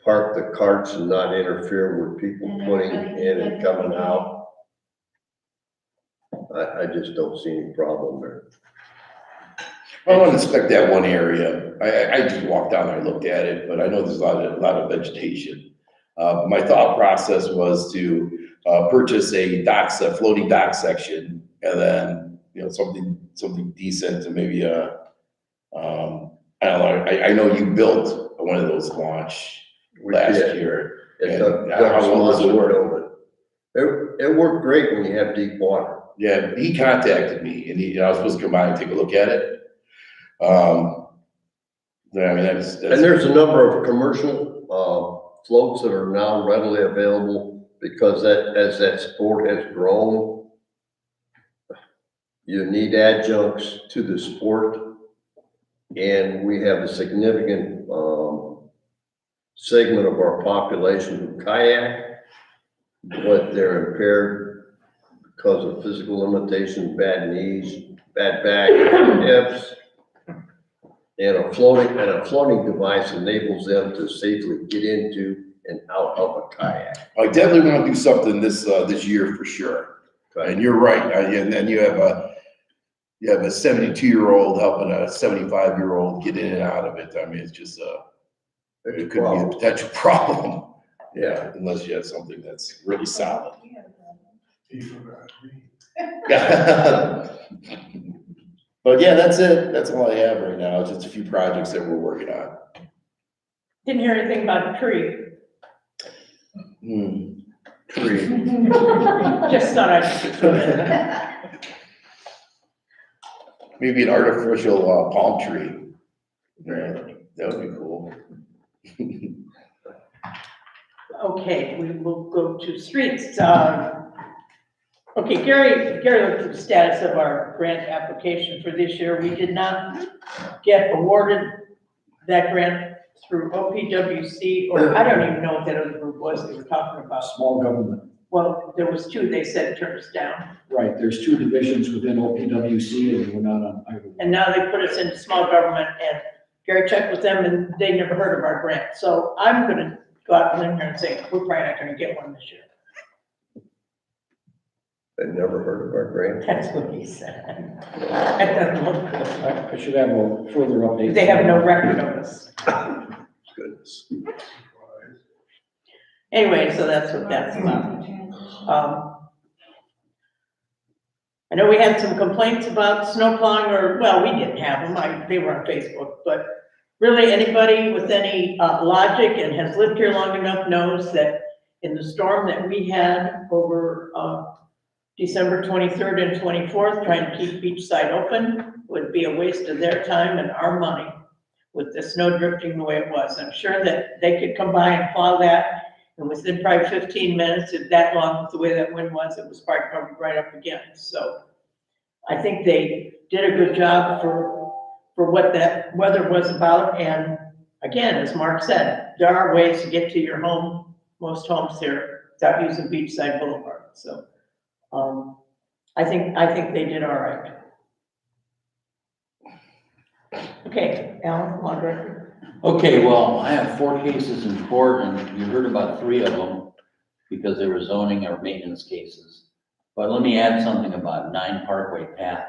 park the carts and not interfere with people And putting everybody in can and get coming in. out. I just don't see any problem there. I don't inspect that one area. I just walked down there, and looked at it, but I know there's a lot of vegetation. My thought process was to, purchase a floating dock section, and then, something decent and maybe I don't know, I know you built one of those launch We last did. year. It And how well does it work? It worked great when you have deep water. Yeah, he contacted me, and I was supposed to come by and take a look at it. Yeah, I mean, that's. And there's a number of commercial, floats that are now readily available because as that sport has grown, you need adjuncts to the sport. And we have a significant, segment of our population who kayak, but they're impaired because of physical limitations, bad knees, bad back, hips. And a floating device enables them to safely get into and out of a kayak. I definitely want to do something this year for sure. And you're right, and then you have a 72-year-old helping a 75-year-old get in and out of it. I mean, it's just, it could be a potential problem. Yeah, unless you have something that's really solid. But yeah, that's it. That's all I have right now. Just a few projects that we're working on. Didn't hear anything about the tree. Tree. Just thought I'd. Maybe an artificial palm tree. Yeah, that would be cool. Okay, we will go to streets. Okay, Gary looked at the status of our grant application for this year. We did not get awarded that grant through OPWC, or I don't even know what that other group was they were talking about. Small government, Well, there was two, they said turned us down. right, there's two divisions within OPWC and we're not on either. And now they put us into small government, and Gary checked with them and they never heard of our grant. So I'm gonna go out and in here and say, we're probably not gonna get one this year. I never heard of our grant. That's what he said. That doesn't look good. I should have a further update. They have no record of us. Goodness. Anyway, so that's what that's about. I know we had some complaints about snow plowing, or, well, we didn't have them, they were on Facebook, but really anybody with any logic and has lived here long enough knows that in the storm that we had over December 23rd and 24th, trying to keep beachside open would be a waste of their time and our money with the snow drifting the way it was. I'm sure that they could come by and plow that, and within probably 15 minutes, if that long, the way that wind was, it was probably covered right up again. So I think they did a good job for what that weather was about. And again, as Mark said, there are ways to get to your home, most homes here, without using beachside boulevard. So I think they did all right. Okay, Alan, law director. Okay, well, I have 4 cases in court, and you heard about 3 of them because they were zoning or maintenance cases. But let me add something about 9 Parkway Path.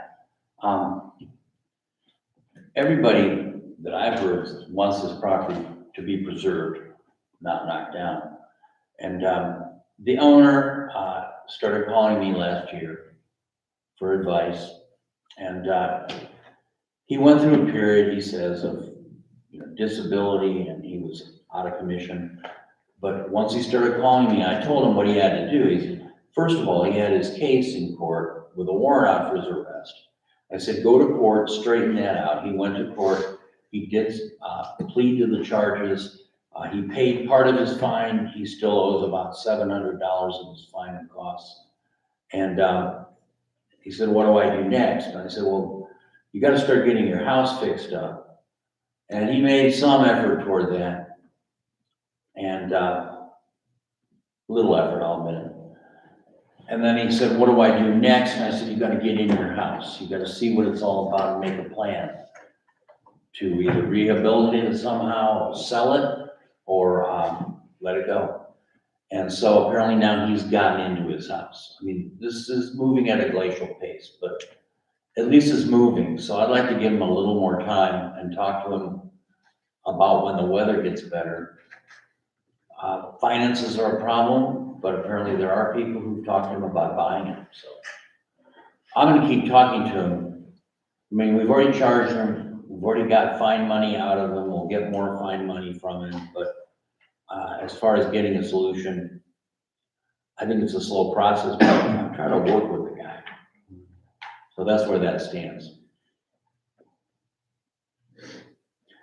Everybody that I've heard wants this property to be preserved, not knocked down. And the owner started calling me last year for advice, and he went through a period, he says, of disability, and he was out of commission. But once he started calling me, I told him what he had to do. He said, first of all, he had his case in court with a warrant out for his arrest. I said, go to court, straighten that out. He went to court. He did plead to the charges. He paid part of his fine. He still owes about $700 of his fine and costs. And he said, what do I do next? And I said, well, you got to start getting your house fixed up. And he made some effort toward that. And little effort, I'll admit it. And then he said, what do I do next? And I said, you got to get in your house. You got to see what it's all about and make a plan to either rehabilitate it somehow, sell it, or let it go. And so apparently now he's gotten into his house. I mean, this is moving at a glacial pace, but at least it's moving. So I'd like to give him a little more time and talk to him about when the weather gets better. Finances are a problem, but apparently there are people who've talked to him about buying it. So I'm going to keep talking to him. I mean, we've already charged him. We've already got fine money out of him. We'll get more fine money from him. But as far as getting a solution, I think it's a slow process, but I'm trying to work with the guy. So that's where that stands.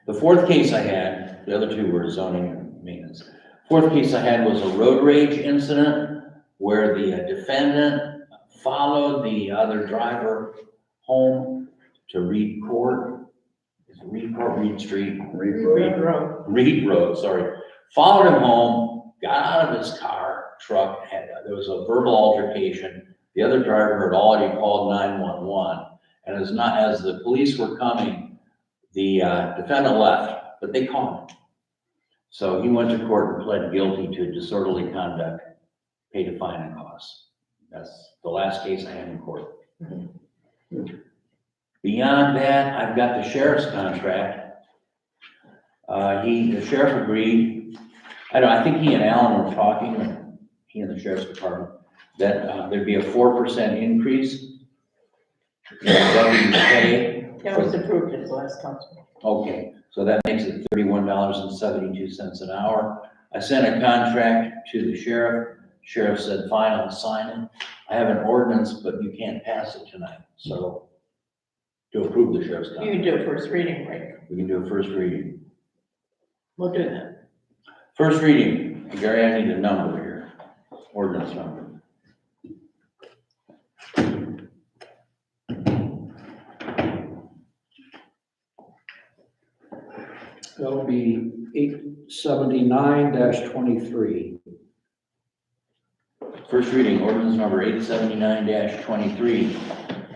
The 4th case I had, the other 2 were zoning and maintenance. 4th case I had was a road rage incident where the defendant followed the other driver home to Reed Court. Is it Reed Court, Reed Street? Reed Road, sorry. Followed him home, got out of his truck, there was a verbal altercation. The other driver had already called 911. And as the police were coming, the defendant left, but they caught him. So he went to court and pled guilty to disorderly conduct, paid a fine and costs. That's the last case I had in court. Beyond that, I've got the sheriff's contract. The sheriff agreed. I think he and Alan were talking, he and the sheriff's department, that there'd be a 4% increase in deputy's pay. That was approved at the last council. Okay, so that makes it $31.72 an hour. I sent a contract to the sheriff. Sheriff said, fine, I'll sign it. I have an ordinance, but you can't pass it tonight. So to approve the sheriff's contract. You can do a first reading, right? We can do a first reading. We'll do that. First reading, Gary, I need a number here, ordinance number. That'll be 879-23. First reading, ordinance number 879-23,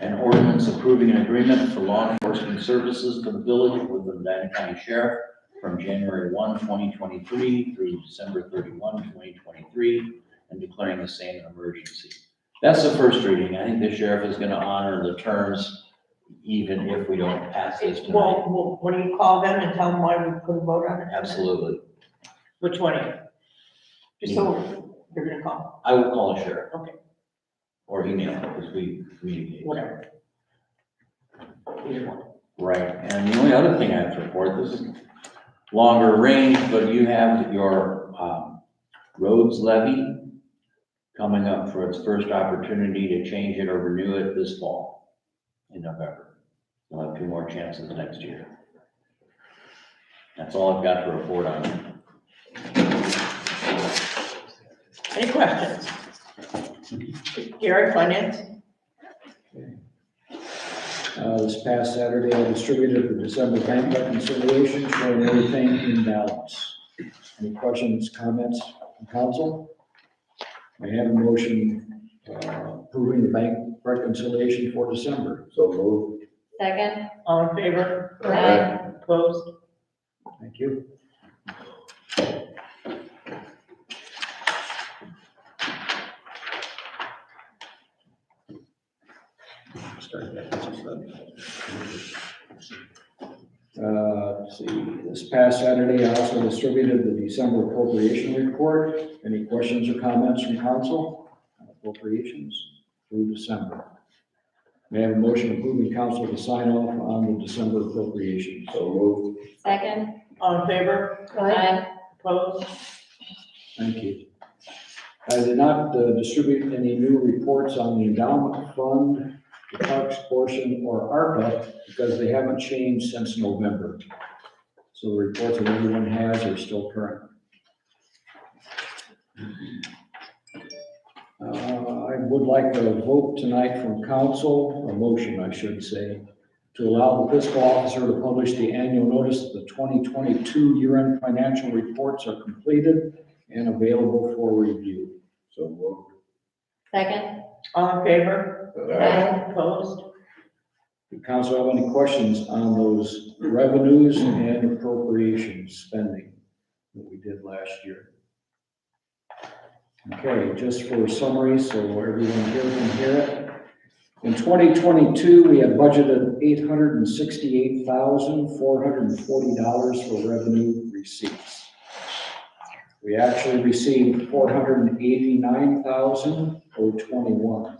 an ordinance approving an agreement for law enforcement services for the village with the Medina County Sheriff from January 1, 2023 through December 31, 2023, and declaring the same an emergency. That's the first reading. I think the sheriff is going to honor the terms even if we don't pass this tonight. Well, what do you call them and tell them why we couldn't vote on it? Absolutely. Which one are you? Just so you're gonna call. I will call the sheriff. Okay. or email, because we communicate. whatever. Either one. Right, and the only other thing I have to report, this is longer range, but you have your roads levy coming up for its first opportunity to change it or renew it this fall in November. We'll have 2 more chances next year. That's all I've got to report on it. Any questions? Gary, finance? This past Saturday, I distributed the December bank reconciliation showing everything in balance. Any questions, comments from council? I have a motion approving the bank reconciliation for December. So move. Second? All in favor? Aye. Opposed? Thank you. Let's see, this past Saturday, I also distributed the December appropriation report. Any questions or comments from council on appropriations through December? May I have a motion approving council to sign off on the December appropriations? So move. Second? All in favor? Aye. Opposed? Thank you. I did not distribute any new reports on the endowment fund, the parks portion, or ARPA, because they haven't changed since November. So the reports that everyone has are still current. I would like a vote tonight from council, a motion, I should say, to allow the fiscal officer to publish the annual notice that the 2022 year-end financial reports are completed and available for review. So move. Second? All in favor? Opposed? Do council have any questions on those revenues and appropriations spending that we did last year? Okay, just for a summary, so everyone here can hear it. In 2022, we had budgeted $868,440 for revenue receipts. We actually received $489,021,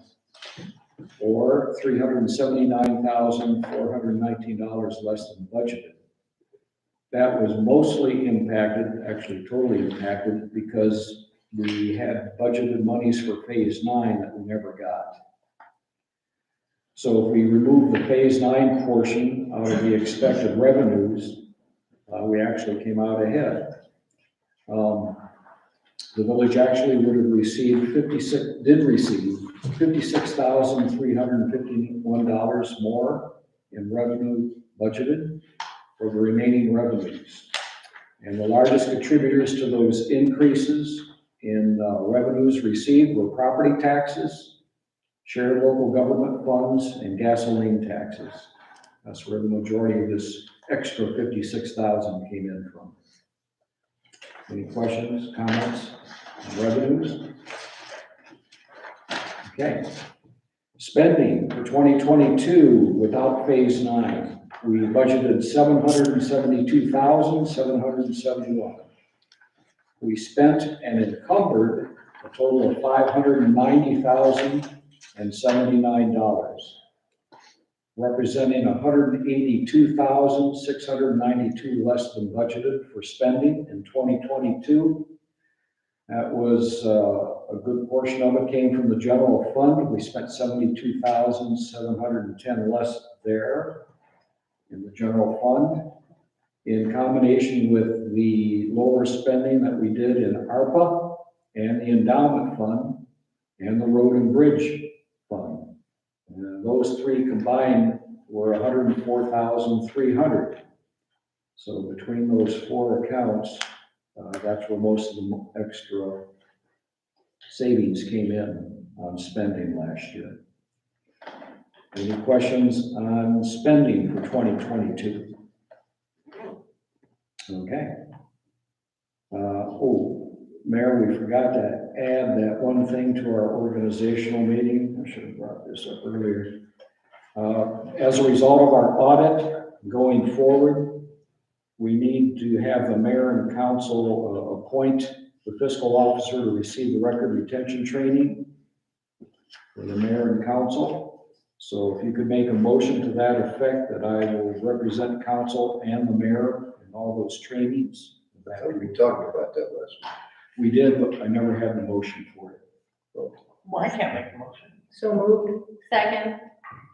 or $379,419 less than budgeted. That was mostly impacted, actually totally impacted, because we had budgeted monies for phase 9 that we never got. So if we remove the phase 9 portion out of the expected revenues, we actually came out ahead. The village actually would have received $56,351 more in revenue budgeted for the remaining revenues. And the largest contributors to those increases in revenues received were property taxes, shared local government funds, and gasoline taxes. That's where the majority of this extra $56,000 came in from. Any questions, comments on revenues? Okay. Spending for 2022 without phase 9, we budgeted $772,771. We spent and encumbered a total of $590,079, representing $182,692 less than budgeted for spending in 2022. That was a good portion of it came from the general fund. We spent $72,710 less there in the general fund. In combination with the lower spending that we did in ARPA and the endowment fund and the road and bridge fund. And those three combined were $104,300. So between those 4 accounts, that's where most of the extra savings came in on spending last year. Any questions on spending for 2022? Okay. Mayor, we forgot to add that one thing to our organizational meeting. I should have brought this up earlier. As a result of our audit going forward, we need to have the mayor and council appoint the fiscal officer to receive the record retention training. for the mayor and council. So if you could make a motion to that effect, that I will represent council and the mayor in all those trainings. that We talked about that last week. We did, but I never had the motion for it. Well, I can't make a motion. So moved. Second,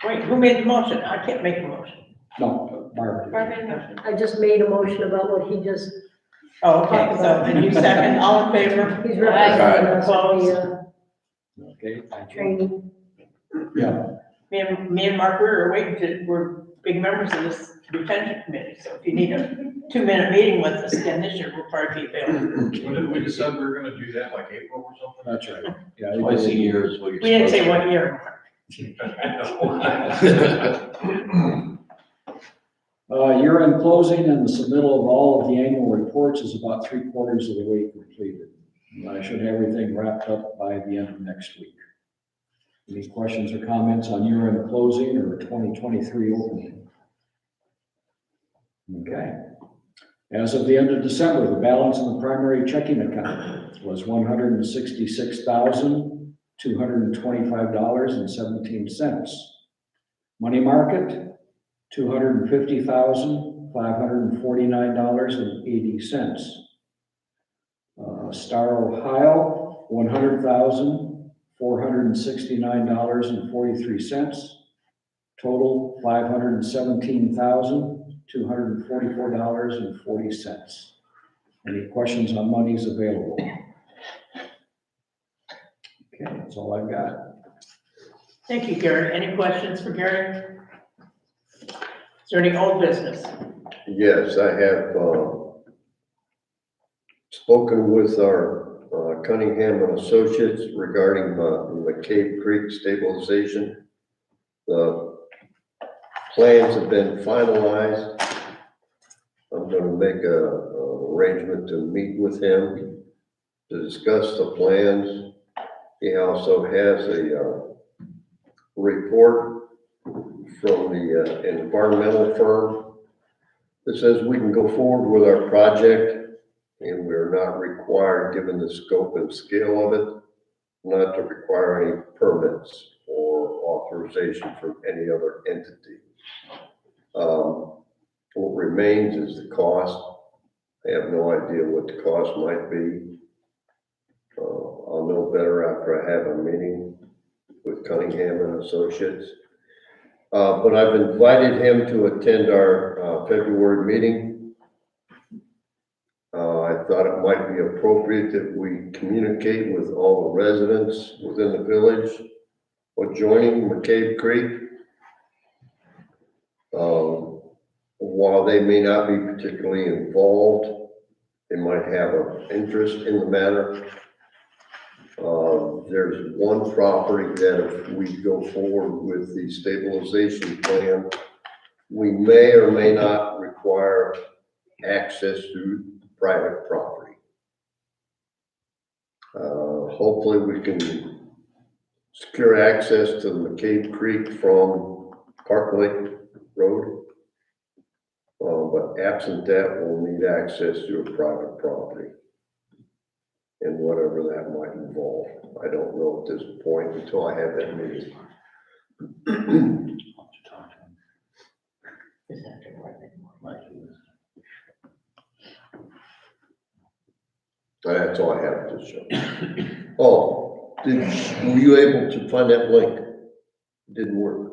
Wait, who made the motion? I can't make a motion. No, Barbara. Barbara motion. I just made a motion about what he just, Oh, okay, so then you second, all in favor? he's representing us at Opposed? the Okay, thank you. training. Yeah, Me and Mark are waiting we're big members of this retention committee, so if you need a 2-minute meeting with us again this year, we'll probably be available. When did we decide we were gonna do that, like April or something? that's right. Yeah, Twice a year is what you're. We didn't say supposed what year. Year-end closing and the submittal of all of the annual reports is about 3/4 of the way completed. And I should have everything wrapped up by the end of next week. Any questions or comments on year-end closing or 2023 opening? Okay. As of the end of December, the balance in the primary checking account was $166,225.17. Money market, $250,549.80. Star Ohio, $100,469.43. Total, $517,244.40. Any questions on monies available? Okay, that's all I've got. Thank you, Gary. Any questions for Gary? Is there any old business? Yes, I have, spoken with our Cunningham and Associates regarding McCabe Creek stabilization. The plans have been finalized. I'm gonna make a arrangement to meet with him to discuss the plans. He also has a report from the environmental firm that says we can go forward with our project, and we're not required, given the scope and scale of it, not to require any permits or authorization from any other entity. What remains is the cost. I have no idea what the cost might be. I'll know better after I have a meeting with Cunningham and Associates. But I've invited him to attend our February meeting. I thought it might be appropriate that we communicate with all the residents within the village adjoining McCabe Creek. While they may not be particularly involved, they might have an interest in the matter. There's one property that if we go forward with the stabilization plan, we may or may not require access to private property. Hopefully we can secure access to McCabe Creek from Park Lake Road. But absent that, we'll need access to a private property and whatever that might involve. I don't know at this point until I have that meeting. That's all I have to show. Oh, were you able to find that link? It didn't work.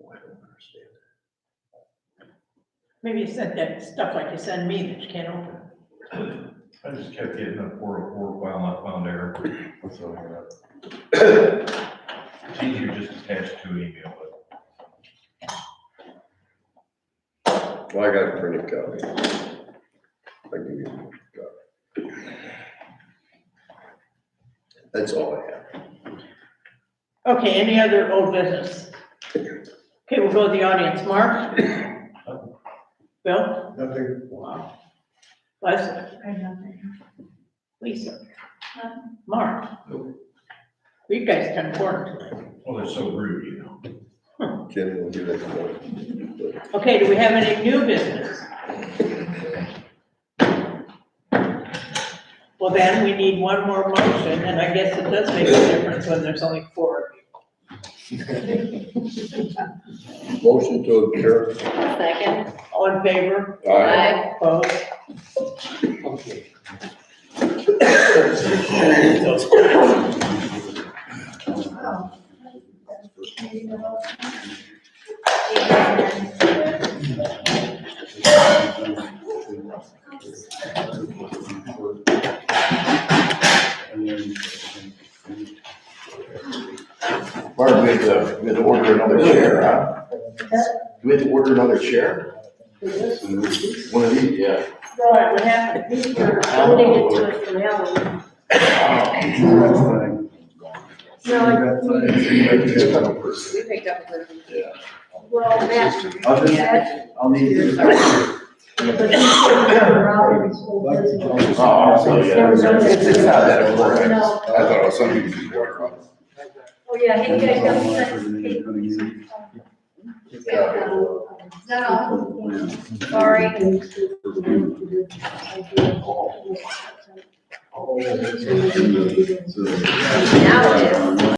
Oh, I don't understand. Maybe you sent that stuff like you send me that you can't open. I just kept getting a 404 file not found error. That's all I have. It's easier just to attach to an email, Well, I got a printed copy. I'll give you a copy. That's all I have. Okay, any other old business? Okay, we'll go to the audience. Mark? Bill? Nothing. Wow. Leslie? I have nothing. Lisa? Mark? You guys are important tonight. well, they're so rude, you know. Ken will give it to me. Okay, do we have any new business? Well, then we need one more motion, and I guess it does make a difference when there's only 4 of you. Motion to adjourn. Second. All in favor? Aye. Opposed? Okay. Barb, we had to order another chair, huh? Do we have to order another chair? One of these, yeah. Right, what happened? These were donated to us from Alan. No, We picked up the. well, Matt, I'll need. but he's Robin's old business. Oh, so yeah, it's not that important. No. I thought it was something you could order on. Oh, yeah, hey, you guys got the Is that all? Sorry. So- Now it is.